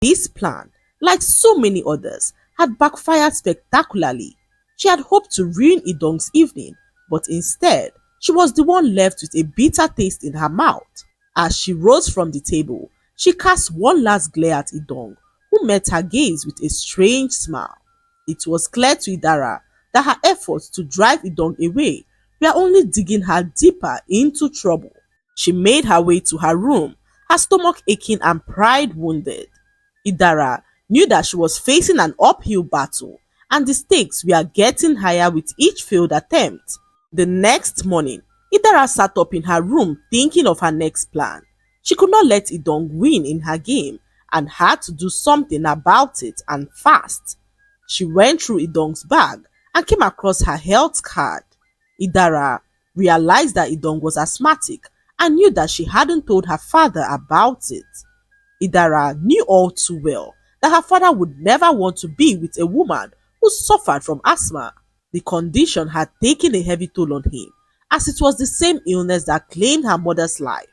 This plan, like so many others, had backfired spectacularly. She had hoped to ruin Idong's evening, but instead, she was the one left with a bitter taste in her mouth. As she rose from the table, she cast one last glare at Idong, who met her gaze with a strange smile. It was clear to Idara that her efforts to drive Idong away were only digging her deeper into trouble. She made her way to her room, her stomach aching and pride wounded. Idara knew that she was facing an uphill battle, and the stakes were getting higher with each failed attempt. The next morning, Idara sat up in her room thinking of her next plan. She could not let Idong win in her game and had to do something about it, and fast. She went through Idong's bag and came across her health card. Idara realized that Idong was asthmatic and knew that she hadn't told her father about it. Idara knew all too well that her father would never want to be with a woman who suffered from asthma. The condition had taken a heavy toll on him, as it was the same illness that claimed her mother's life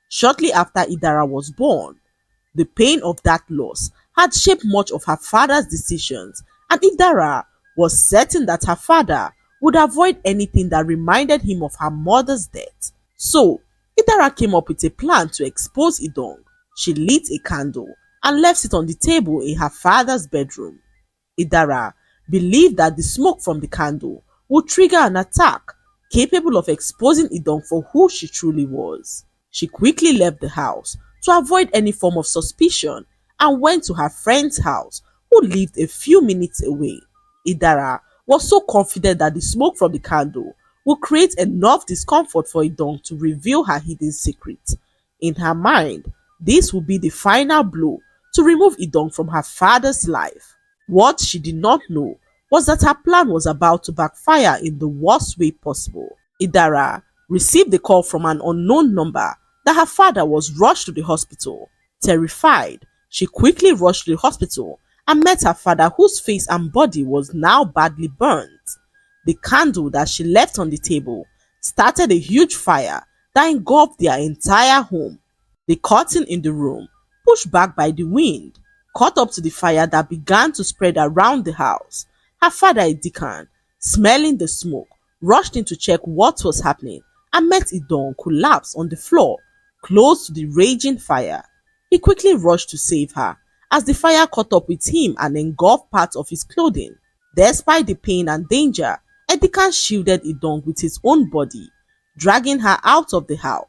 shortly after Idara was born. The pain of that loss had shaped much of her father's decisions, and Idara was certain that her father would avoid anything that reminded him of her mother's death. So, Idara came up with a plan to expose Idong. She lit a candle and left it on the table in her father's bedroom. Idara believed that the smoke from the candle would trigger an attack capable of exposing Idong for who she truly was. She quickly left the house to avoid any form of suspicion and went to her friend's house, who lived a few minutes away. Idara was so confident that the smoke from the candle would create enough discomfort for Idong to reveal her hidden secret. In her mind, this would be the final blow to remove Idong from her father's life. What she did not know was that her plan was about to backfire in the worst way possible. Idara received a call from an unknown number that her father was rushed to the hospital. Terrified, she quickly rushed to the hospital and met her father, whose face and body was now badly burnt. The candle that she left on the table started a huge fire that engulfed their entire home. The curtain in the room, pushed back by the wind, caught up to the fire that began to spread around the house. Her father, a deacon, smelling the smoke, rushed in to check what was happening and met Idong collapse on the floor, close to the raging fire. He quickly rushed to save her, as the fire caught up with him and engulfed parts of his clothing. Despite the pain and danger, Edikan shielded Idong with his own body, dragging her out of the house.